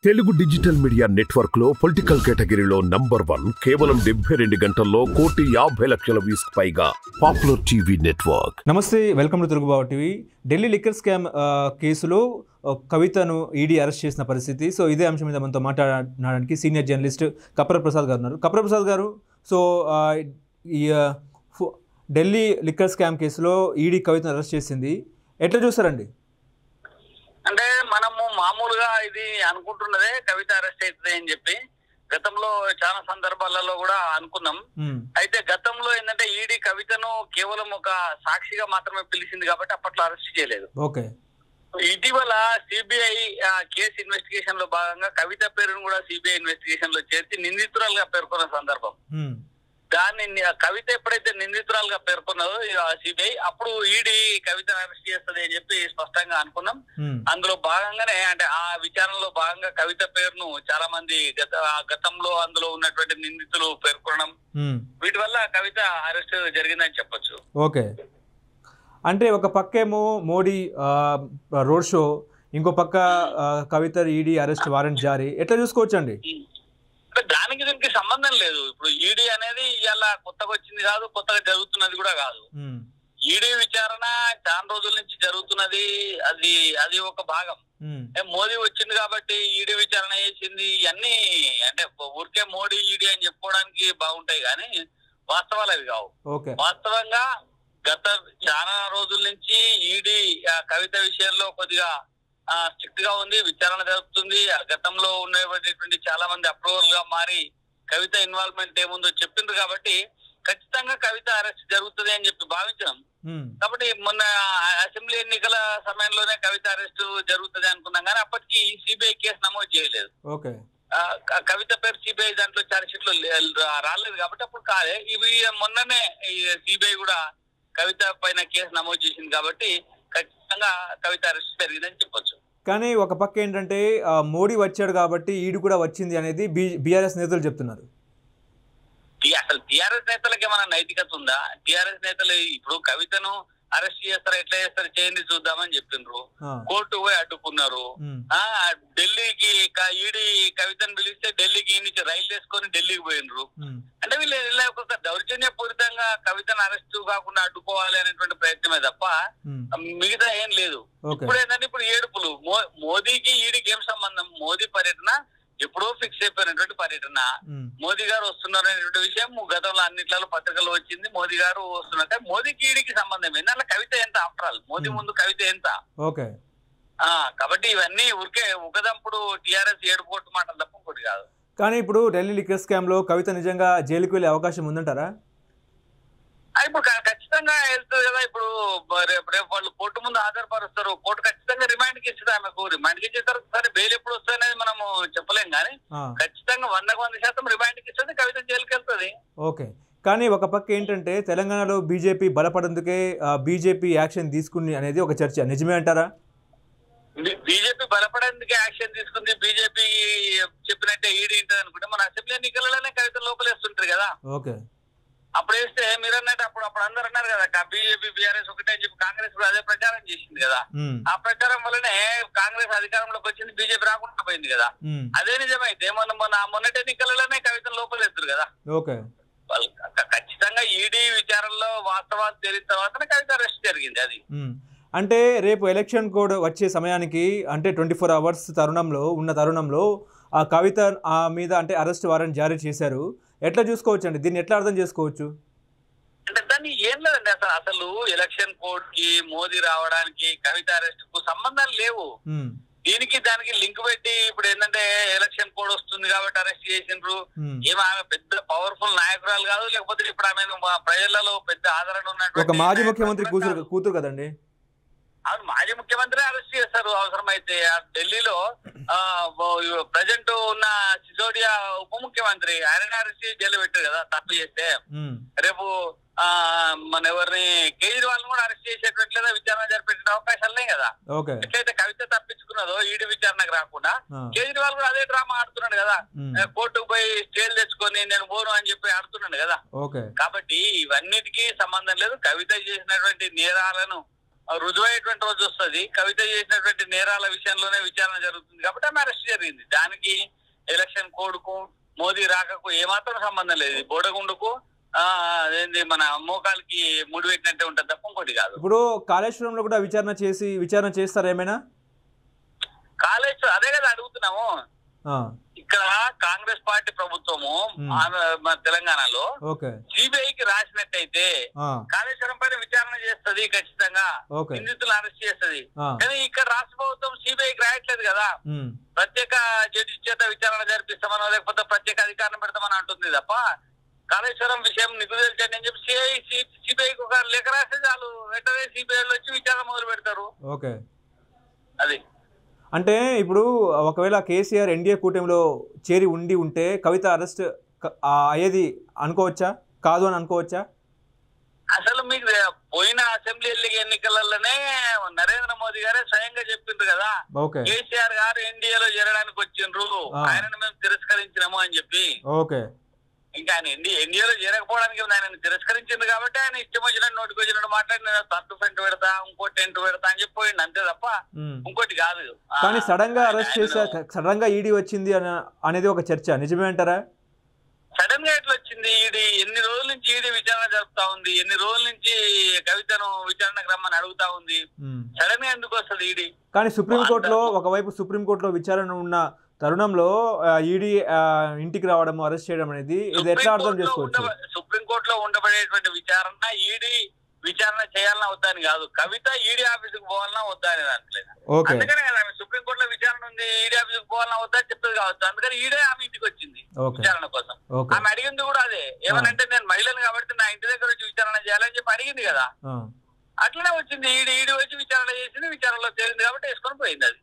Telugu digital media network లో political కేటగిరీలో #1 కేవలం 72 గంటల్లో 1,50,00,000 వ్యూస్ పైగా పాపులర్ టీవీ నెట్వర్క్. నమస్తే, వెల్కమ్ టు తెలుగు బావ టీవీ. ఢిల్లీ లిక్కర్ స్కామ్ కేసులో కవితను ఈడీ అరెస్ట్ చేసిన పరిస్థితి. సో ఇదే అంశం మీద మనతో మాట్లాడడానికి సీనియర్ జర్నలిస్ట్ కప్ర ప్రసాద్ గారు ఉన్నారు. కప్ర ప్రసాద్ గారు, సో ఈ ఢిల్లీ లిక్కర్ స్కామ్ కేసులో ఈడీ కవితను అరెస్ట్ చేసింది, ఎట్లా చూస్తారండి? అంటే మనము మామూలుగా ఇది అనుకుంటున్నదే కవిత అరెస్ట్ అవుతుంది అని చెప్పి గతంలో చాలా సందర్భాలలో కూడా అనుకున్నాం. అయితే గతంలో ఏంటంటే ఈడీ కవితను కేవలం ఒక సాక్షిగా మాత్రమే పిలిచింది కాబట్టి అప్పట్లో అరెస్ట్ చేయలేదు. ఓకే. ఇటీవల సిబిఐ కేసు ఇన్వెస్టిగేషన్ లో భాగంగా కవిత పేరును కూడా సిబిఐ ఇన్వెస్టిగేషన్ లో చేర్చి నిందితురాలుగా పేర్కొన్న సందర్భం. దాన్ని కవిత ఎప్పుడైతే నిందితురాలుగా పేర్కొన్నదో సిబిఐ, అప్పుడు ఈడీ కవితను అరెస్ట్ చేస్తుంది అని చెప్పి స్పష్టంగా అనుకున్నాం. అందులో భాగంగానే అంటే ఆ విచారణలో భాగంగా కవిత పేరును చాలా మంది గతంలో అందులో ఉన్నటువంటి నిందితులు పేర్కొనడం, వీటి వల్ల కవిత అరెస్ట్ జరిగిందని చెప్పొచ్చు. ఓకే. అంటే ఒక పక్కేమో మోడీ రోడ్ షో, ఇంకో పక్క కవిత ఈడీ అరెస్ట్ వారెంట్ జారీ, ఎట్లా చూసుకోవచ్చు అండి? దానికి దీనికి సంబంధం లేదు. ఇప్పుడు ఈడీ అనేది ఇలా కొత్తగా వచ్చింది కాదు, కొత్తగా జరుగుతున్నది కూడా కాదు. ఈడీ విచారణ చాలా రోజుల నుంచి జరుగుతున్నది. అది ఒక భాగం. మోదీ వచ్చింది కాబట్టి ఈడీ విచారణ చేసింది, ఇవన్నీ అంటే ఊరికే మోడీ ఈడీ అని చెప్పుకోవడానికి బాగుంటాయి కానీ వాస్తవాలు అవి కావు. వాస్తవంగా గత చాలా రోజుల నుంచి ఈడీ కవిత విషయంలో కొద్దిగా స్ట్రిక్ట్ గా ఉంది, విచారణ జరుపుతుంది. గతంలో ఉన్నటువంటి చాలా మంది అప్రూవల్ గా మారి కవిత ఇన్వాల్వ్మెంట్ ఏముందో చెప్పిండ్రు కాబట్టి ఖచ్చితంగా కవిత అరెస్ట్ జరుగుతుంది అని చెప్పి భావించాం. కాబట్టి మొన్న అసెంబ్లీ ఎన్నికల సమయంలోనే కవిత అరెస్ట్ జరుగుతుంది అనుకున్నాం కానీ అప్పటికి సిబిఐ కేసు నమోదు చేయలేదు. కవిత పేరు సిబిఐ దాంట్లో ఛార్జ్ షీట్ లో రాలేదు కాబట్టి అప్పుడు కాదే. ఇవి మొన్ననే సిబిఐ కూడా కవిత పైన కేసు నమోదు చేసింది కాబట్టి ఖచ్చితంగా కవిత అరెస్ట్ జరిగిందని చెప్పొచ్చు. కానీ ఒక పక్క ఏంటంటే మోడీ వచ్చాడు కాబట్టి ఈడు కూడా వచ్చింది అనేది బీఆర్ఎస్ నేతలు చెప్తున్నారు. అసలు టీఆర్ఎస్ నేతలకి ఏమైనా నైతికత ఉందా? టీఆర్ఎస్ నేతలు ఇప్పుడు కవితను అరెస్ట్ చేస్తారు, ఎట్లా చేస్తారు చేయండి చూద్దామని చెప్పిండ్రు. కోర్టు పోయి అడ్డుకున్నారు. ఢిల్లీకి ఈడీ కవితను పిలిస్తే ఢిల్లీకి నుంచి రైలు వేసుకొని ఢిల్లీకి పోయినరు. అంటే వీళ్ళు ఒక దౌర్జన్యపూరితంగా కవితను అరెస్ట్ కాకుండా అడ్డుకోవాలి అనేటువంటి ప్రయత్నమే తప్ప మిగతా ఏం లేదు. ఇప్పుడు ఏంటంటే ఇప్పుడు ఏడుపులు. మోదీకి ఈడీకి ఏం సంబంధం? మోదీ పర్యటన ఎప్పుడో ఫిక్స్ అయిపోయినటువంటి పర్యటన. మోదీ గారు వస్తున్నారు అనేటువంటి విషయం గతంలో అన్నిట్లలో పత్రికలు వచ్చింది. మోదీ గారు వస్తున్నట్టే మోదీకి ఈడీకి సంబంధం ఏంది? అలా కవిత ఎంత? ఆఫ్టర్ ఆల్ మోదీ ముందు కవిత ఎంత? కాబట్టి ఇవన్నీ ఊరికే ఉగదంపుడు టీఆర్ఎస్ ఏడుకోటు మాటలు తప్ప ఇంకోటి కాదు. కానీ ఇప్పుడు ఢిల్లీ లిక్కర్ స్కామ్ లో కవిత నిజంగా జైలుకి వెళ్ళే అవకాశం ఉందంటారా? ఇప్పుడు ఖచ్చితంగా వెళ్తుంది కదా. ఇప్పుడు రేపు వాళ్ళు కోర్టు ముందు హాజరుపరుస్తారు. కోర్టు ఖచ్చితంగా రిమాండ్ కి ఇస్తుంది. ఆమెకు రిమాండ్ కి ఇచ్చిన తర్వాత సరే బెయిల్ ఎప్పుడు వస్తాయనేది మనము చెప్పలేం కానీ ఖచ్చితంగా 100% రిమాండ్ కి ఇస్తుంది. కవిత జైలుకి వెళ్తుంది. ఓకే. కానీ ఒక పక్క ఏంటంటే తెలంగాణలో బీజేపీ బలపడేందుకే బీజేపీ యాక్షన్ తీసుకుంది అనేది ఒక చర్చ, నిజమే అంటారా? బీజేపీ బలపడేందుకే యాక్షన్ తీసుకుంది, బీజేపీ చెప్పినట్టే ఈడీ ఉంటుంది అనుకుంటే మన అసెంబ్లీ ఎన్నికలలోనే కవిత లోపలేస్తుంటారు కదా. ఓకే. అప్పుడు వేస్తే మీరు అన్నట్టు అప్పుడు అందరు అన్నారు కదా బీజేపీ బీఆర్ఎస్ ఒకటే అని చెప్పి కాంగ్రెస్ కూడా అదే ప్రచారం చేసింది కదా. ఆ ప్రచారం వల్లనే కాంగ్రెస్ అధికారంలోకి వచ్చింది, బీజేపీ రాకుండా పోయింది కదా. అదే నిజమైతే మొన్నటి ఎన్నికలలోనే కవితను లోపలేస్తారు కదా. ఖచ్చితంగా ఈడీ విచారణలో వాస్తవాలు తేలిన తర్వాతనే కవిత అరెస్ట్ జరిగింది. అది అంటే రేపు ఎలక్షన్ కోడ్ వచ్చే సమయానికి అంటే 24 అవర్స్ తరుణంలో ఆ కవిత మీద అంటే అరెస్ట్ వారెంట్ జారీ చేశారు. ఎట్లా చూసుకోవచ్చు అండి దీన్ని? ఎట్లా అర్థం చేసుకోవచ్చు? అంటే దాన్ని ఏం లేదండి. అసలు ఎలక్షన్ కోడ్ కి మోదీ రావడానికి కవిత అరెస్ట్ కు సంబంధాలు లేవు. దీనికి దానికి లింక్ పెట్టి ఇప్పుడు ఏంటంటే ఎలక్షన్ కోడ్ వస్తుంది కాబట్టి అరెస్ట్ చేసిండ్రు. ఆమె పెద్ద పవర్ఫుల్ నాయకురాలు కాదు, లేకపోతే ఇప్పుడు ఆమె ప్రజలలో పెద్ద ఆదరణ ఉన్నటువంటి ఒక మాజీ ముఖ్యమంత్రి కూతురు కదండి. అవును, మాజీ ముఖ్యమంత్రి అరెస్ట్ చేస్తారు అవసరమైతే. ఢిల్లీలో ప్రజెంట్ ఉన్న సిసోడియా ఉప ముఖ్యమంత్రి ఆయన అరెస్ట్ చేసి జైలు పెట్టారు కదా తప్పు చేస్తే. రేపు మన ఎవరిని కేజ్రీవాల్ కూడా అరెస్ట్ చేసేటట్లేదా విచారణ జరిపే అవకాశాలున్నాయి కదా. ఎట్లయితే కవిత తప్పించుకున్నదో ఈడీ విచారణకు రాకుండా కేజ్రీవాల్ కూడా అదే డ్రామా ఆడుతున్నాడు కదా. కోర్టుకు పోయి స్టేలు తెచ్చుకొని నేను పోను అని చెప్పి ఆడుతున్నాడు కదా. కాబట్టి ఇవన్నిటికీ సంబంధం లేదు. కవిత చేసినటువంటి నేరాలను రుజువయ్యేటువంటి రోజు వస్తుంది. కవిత చేసినటువంటి నేరాల విషయంలోనే విచారణ జరుగుతుంది కాబట్టి ఆమె అరెస్ట్ జరిగింది. దానికి ఎలక్షన్ కోడ్ కు మోదీ రాకకు ఏమాత్రం సంబంధం లేదు. బోడగుండుకు అదేంటి మన మోకాలకి ముడి పెట్టినట్టే ఉంటుంది తప్ప ఇంకోటి కాదు. ఇప్పుడు కాళేశ్వరంలో కూడా విచారణ చేస్తారా ఏమైనా? కాళేశ్వరం అదే కదా అడుగుతున్నాము. ఇక్కడ కాంగ్రెస్ పార్టీ ప్రభుత్వము తెలంగాణలో సిబిఐకి రాసినట్టయితే కాళేశ్వరం పైన విచారణ చేస్తుంది, ఖచ్చితంగా నిందితులు అరెస్ట్ చేస్తుంది. కానీ ఇక్కడ రాష్ట్ర ప్రభుత్వం సిబిఐకి రాయట్లేదు కదా. ప్రత్యేక జడ్జి చేత విచారణ జరిపిస్తామనో లేకపోతే ప్రత్యేక అధికారం పెడతామని అంటుంది తప్ప కాళేశ్వరం విషయం నిధులు తెలిచండి అని చెప్పి సిబిఐకి ఒక లేఖ రాస్తే చాలు, వెంటనే సిబిఐలో వచ్చి విచారణ మొదలు పెడతారు. అది అంటే ఇప్పుడు ఒకవేళ కేసీఆర్ ఎన్డీఏ కూటమిలో చేరి ఉంటే కవిత అరెస్ట్ అయ్యేది అనుకోవచ్చా, కాదు అని అనుకోవచ్చా? అసలు మీకు పోయిన అసెంబ్లీ ఎన్నికలలోనే నరేంద్ర మోదీ గారే స్వయంగా చెప్పిండ్రు కదా, కేసీఆర్ గారు ఎన్డీఏలో చేరడానికి వచ్చిండ్రు, ఆయనను మేము తిరస్కరించినాము అని చెప్పి. ఇంకా ఆయన ఎన్డీఏలో చేరకపోవడానికి ఆయన తిరస్కరించింది కాబట్టి ఆయన ఇష్టం వచ్చినట్టు నోటికి వచ్చినట్టు మాట్లాడి నేను తట్టు టెంట్ పెడతా, ఇంకో టెంట్ పెడతా అని చెప్పి అంతే తప్ప ఇంకోటి కాదు. కానీ సడన్ గా అరెస్ట్ చేశాక సడన్ గా ఈడీ వచ్చింది అనేది ఒక చర్చ, నిజమే అంటారా? సడన్ గా ఎట్లా వచ్చింది ఈడీ? ఎన్ని రోజుల నుంచి ఈడీ విచారణ జరుపుతా ఉంది, ఎన్ని రోజుల నుంచి కవితను విచారణకు రమ్మని అడుగుతా ఉంది, సడన్ గా ఎందుకు వస్తుంది ఈడీ? కానీ సుప్రీంకోర్టులో ఒకవైపు సుప్రీంకోర్టులో విచారణ ఉన్న తరుణంలో ఈడీ ఇంటికి రావడం, అరెస్ట్ చేయడం అనేది ఇది ఎట్లా అర్థం చేసుకోవచ్చు? సుప్రీంకోర్టులో ఉండబడేటువంటి విచారణ ఈడీ విచారణ చేయాలన్నా వద్దా అని కాదు, కవిత ఈడీ ఆఫీసుకు పోవాలన్నా వద్దా అని దాంట్లేదు. అందుకనే కదా ఆమె సుప్రీంకోర్టులో విచారణ ఉంది, ఈడీ ఆఫీసుకు పోవాలన్నా వద్దా చెప్తుంది కావచ్చు. అందుకని ఈడే ఆమె ఇంటికి వచ్చింది విచారణ కోసం. ఆమె అడిగింది కూడా అదే, ఏమనంటే నేను మహిళను కాబట్టి నా ఇంటి దగ్గర వచ్చి విచారణ చేయాలని చెప్పి అడిగింది కదా. అట్లనే వచ్చింది ఈడీ వచ్చి విచారణ చేసింది, విచారణలో తేలింది కాబట్టి వేసుకొని పోయింది అది.